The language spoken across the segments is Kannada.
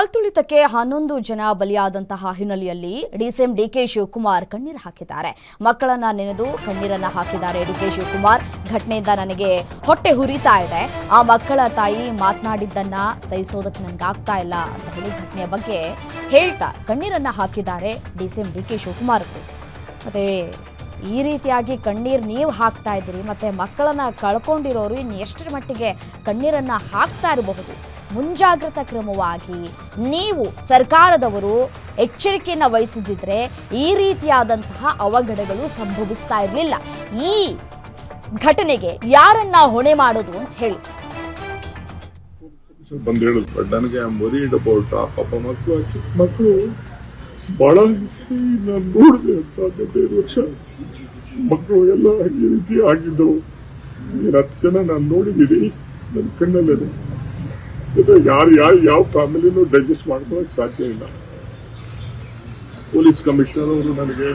ಕಾಲ್ತುಳಿತಕ್ಕೆ 11 ಜನ ಬಲಿಯಾದಂತಹ ಹಿನ್ನೆಲೆಯಲ್ಲಿ ಡಿಸಿಎಂ ಡಿಕೆ ಶಿವಕುಮಾರ್ ಕಣ್ಣೀರು ಹಾಕಿದ್ದಾರೆ. ಮಕ್ಕಳನ್ನ ನೆನೆದು ಕಣ್ಣೀರನ್ನ ಹಾಕಿದ್ದಾರೆ ಡಿಕೆ ಶಿವಕುಮಾರ್. ಘಟನೆಯಿಂದ ನನಗೆ ಹೊಟ್ಟೆ ಹುರಿತಾ ಇದೆ. ಆ ಮಕ್ಕಳ ತಾಯಿ ಮಾತನಾಡಿದ್ದನ್ನ ಸಹಿಸೋದಕ್ಕೆ ನನಗಾಗ್ತಾ ಇಲ್ಲ ಅಂತ ಹೇಳಿ ಘಟನೆಯ ಬಗ್ಗೆ ಹೇಳ್ತಾ ಕಣ್ಣೀರನ್ನ ಹಾಕಿದ್ದಾರೆ ಡಿಸಿಎಂ ಡಿಕೆ ಶಿವಕುಮಾರ್. ಮತ್ತೆ ಈ ರೀತಿಯಾಗಿ ಕಣ್ಣೀರು ನೀವು ಹಾಕ್ತಾ ಇದ್ದೀರಿ, ಮತ್ತೆ ಮಕ್ಕಳನ್ನ ಕಳ್ಕೊಂಡಿರೋರು ಇನ್ನು ಎಷ್ಟರ ಮಟ್ಟಿಗೆ ಕಣ್ಣೀರನ್ನ ಹಾಕ್ತಾ ಇರಬಹುದು. ಮುಂಜಾಗ್ರತಾ ಕ್ರಮವಾಗಿ ನೀವು ಸರ್ಕಾರದವರು ಎಚ್ಚರಿಕೆಯನ್ನು ವಹಿಸಿದ್ರೆ ಈ ರೀತಿಯಾದಂತಹ ಅವಘಡಗಳು ಸಂಭವಿಸ್ತಾ ಇರಲಿಲ್ಲ. ಈ ಘಟನೆಗೆ ಯಾರನ್ನ ಹೊಣೆ ಮಾಡೋದು ಅಂತ ಹೇಳಿ ಬಂದು ಹೇಳಿದ್ರು. ನನಗೆ ಐ ಆಮ್ ವರಿಡ್ ಅಬೌಟ್ ಆ ಪಾಪ ಮಕ್ಕಳು ಬಹಳ ನಾನು ನೋಡಿದೆ ಅಂತ 15 ವರ್ಷ ಮಕ್ಕಳು ಎಲ್ಲ ಈ ರೀತಿ ಆಗಿದ್ದವು. 10 ಜನ ನಾನು ನೋಡಿದ್ದೀನಿ ನನ್ನ ಕಣ್ಣಲ್ಲೇ. ಯಾರು ಯಾವ ಫ್ಯಾಮಿಲಿನೂ ಡೈಜೆಸ್ಟ್ ಮಾಡ್ಕೊಳ್ಳೋಕೆ ಸಾಧ್ಯ ಇಲ್ಲ. ಪೊಲೀಸ್ ಕಮಿಷನರ್ ಅವರು ನನಗೆ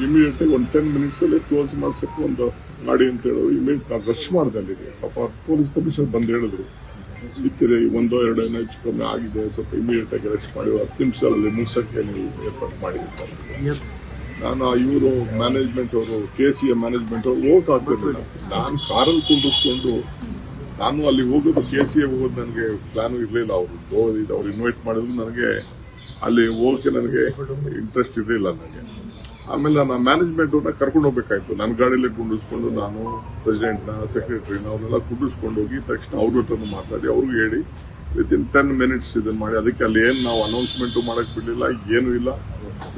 ಇಮಿಡಿಯೇಟ್ ಆಗಿ 10 ಮಿನಿಟ್ಸಲ್ಲಿ ಕ್ಲೋಸ್ ಮಾಡ್ಸಕ್ಕೆ ಒಂದು ಮಾಡಿ ಅಂತ ಹೇಳೋರು. ಇಮಿಡಿಯೇಟ್ ನಾನು ರಶ್ ಮಾಡಿದೆ ಅಲ್ಲಿಗೆ. ಪಾಪ ಪೊಲೀಸ್ ಕಮಿಷನರ್ ಬಂದು ಹೇಳಿದ್ರು, ಇತ್ತಿದೆ 1-2 ಏನೋ ಹೆಚ್ಚು ಕಮ್ಮಿ ಆಗಿದೆ, ಸ್ವಲ್ಪ ಇಮಿಡಿಯೇಟ್ ಆಗಿ ರೆಸ್ಟ್ ಮಾಡಿ 10 ನಿಮಿಷದಲ್ಲಿ ಮುಗಿಸೋಕ್ಕೆ ನೀವು ಏರ್ಪಾಡು ಮಾಡಿರ್ತಾರೆ. ನಾನು ಇವರು ಮ್ಯಾನೇಜ್ಮೆಂಟ್ ಅವರು KCA ಮ್ಯಾನೇಜ್ಮೆಂಟ್ ಅವರು ಹೋಗಕ್ಕೆ ಆಗ್ತಿರ್ಲಿಲ್ಲ. ನಾನು ಕಾರಲ್ಲಿ ಕುಂಡಿಸ್ಕೊಂಡು ನಾನು ಅಲ್ಲಿ ಹೋಗೋದು KCA ಹೋಗೋದು ನನಗೆ ಪ್ಲಾನು ಇರಲಿಲ್ಲ. ಅವ್ರು ಇನ್ವೈಟ್ ಮಾಡಿದ್ರು ನನಗೆ ಅಲ್ಲಿ ಹೋಗೋಕ್ಕೆ ನನಗೆ ಇಂಟ್ರೆಸ್ಟ್ ಇರಲಿಲ್ಲ ನನಗೆ. ಆಮೇಲೆ ನಾನು ಮ್ಯಾನೇಜ್ಮೆಂಟ್ ಅವ್ರನ್ನ ಕರ್ಕೊಂಡು ಹೋಗ್ಬೇಕಾಯ್ತು. ನನ್ನ ಗಾಡಿಯಲ್ಲೇ ಕುಂಡಿಸ್ಕೊಂಡು ನಾನು ಪ್ರೆಸಿಡೆಂಟ್ನ ಸೆಕ್ರೆಟರಿನ ಅವ್ರನ್ನೆಲ್ಲ ಕುಂಡಿಸ್ಕೊಂಡು ಹೋಗಿ ತಕ್ಷಣ ಅವ್ರ ಹತ್ರ ಮಾತಾಡಿ ಅವ್ರಿಗೆ ಹೇಳಿ ವಿತಿನ್ 10 ಮಿನಿಟ್ಸ್ ಇದನ್ನು ಮಾಡಿ. ಅದಕ್ಕೆ ಅಲ್ಲಿ ಏನು ನಾವು ಅನೌನ್ಸ್ಮೆಂಟು ಮಾಡೋಕ್ಕೆ ಬಿಡಲಿಲ್ಲ, ಏನೂ ಇಲ್ಲ.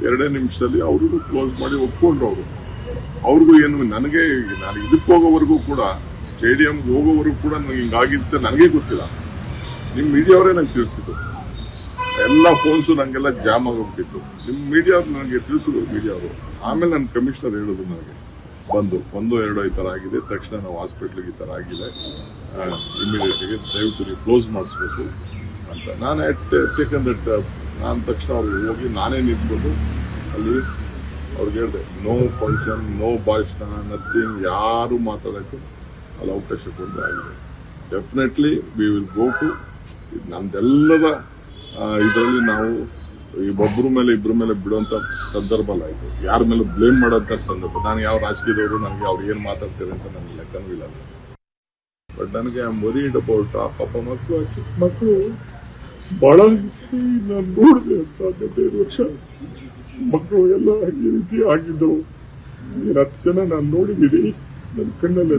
2 ನಿಮಿಷದಲ್ಲಿ ಅವ್ರಿಗೂ ಕ್ಲೋಸ್ ಮಾಡಿ ಒಪ್ಕೊಂಡ್ರು ಅವರು. ಅವ್ರಿಗೂ ಏನು ನನಗೆ ನಾನು ಇದಕ್ಕೆ ಹೋಗೋವರೆಗೂ ಕೂಡ ಸ್ಟೇಡಿಯಂಗೆ ಹೋಗೋವರೆಗೂ ಕೂಡ ನನಗೆ ಹಿಂಗಾಗಿರುತ್ತೆ ನನಗೆ ಗೊತ್ತಿಲ್ಲ. ನಿಮ್ಮ ಮೀಡಿಯಾವರೇ ನಂಗೆ ತಿಳಿಸಿದ್ದು. ಎಲ್ಲ ಫೋನ್ಸು ನನಗೆಲ್ಲ ಜಾಮ್ ಆಗೋಗ್ಬಿಟ್ಟಿತ್ತು. ನಿಮ್ಮ ಮೀಡಿಯಾವ್ರು ನನಗೆ ತಿಳಿಸಿದ್ರು ಮೀಡಿಯಾವರು. ಆಮೇಲೆ ನನ್ನ ಕಮಿಷನರ್ ಹೇಳಿದ್ರು ನನಗೆ ಬಂದು 1-2 ಈ ಥರ ಆಗಿದೆ, ತಕ್ಷಣ ನಾವು ಹಾಸ್ಪಿಟ್ಲಿಗೆ ಈ ಥರ ಆಗಿದೆ, ಇಮಿಡಿಯೇಟಾಗಿ ದಯವಿಟ್ಟು ನೀವು ಕ್ಲೋಸ್ ಮಾಡಿಸ್ಬೇಕು ಅಂತ. ನಾನು ಟೇಕನ್ ದಟ್. ನಾನು ತಕ್ಷಣ ಅವ್ರಿಗೆ ಹೋಗಿ ನಾನೇ ನಿಂತ್ಕೊಂಡು ಅಲ್ಲಿ ಅವ್ರಿಗೆ ಹೇಳಿದೆ, ನೋ ಫಂಕ್ಷನ್, ನೋ ಭಾಷಣ, ನಥಿಂಗ್, ಯಾರು ಮಾತಾಡೋಕ್ಕೆ ಅಲ್ಲಿ ಅವಕಾಶ ಕೊಡದೆ ಆಗಿದೆ. Definitely we will go to ನಮ್ದೆಲ್ಲರ ಇದರಲ್ಲಿ ನಾವು ಒಬ್ಬರ ಮೇಲೆ ಇಬ್ಬರ ಮೇಲೆ ಬಿಡುವಂಥ ಸಂದರ್ಭ ಅಲ್ಲ ಇದು. ಯಾರ ಮೇಲೆ ಬ್ಲೇಮ್ ಮಾಡೋಂಥ ಸಂದರ್ಭ. ನಾನು ಯಾವ ರಾಜಕೀಯದವರು ನನಗೆ ಅವ್ರು ಏನು ಮಾತಾಡ್ತಾರೆ ಅಂತ ನನಗೆ ಲೆಕ್ಕನೂ ಇಲ್ಲ. ಬಟ್ ನನಗೆ ಐ ಆಮ್ ವರಿಡ್ ಅಬೌಟ್ ಆ ಪಾಪ ಮಕ್ಕಳು ಬಹಳ ನಾನು ನೋಡಿದೆ ಅಂತ 15 ವರ್ಷ ಮಕ್ಕಳು ಎಲ್ಲ ಈ ರೀತಿ ಆಗಿದ್ದವು. 10 ಜನ ನಾನು ನೋಡಿದ್ದೀನಿ ನನ್ನ ಕಣ್ಣಲ್ಲೇ.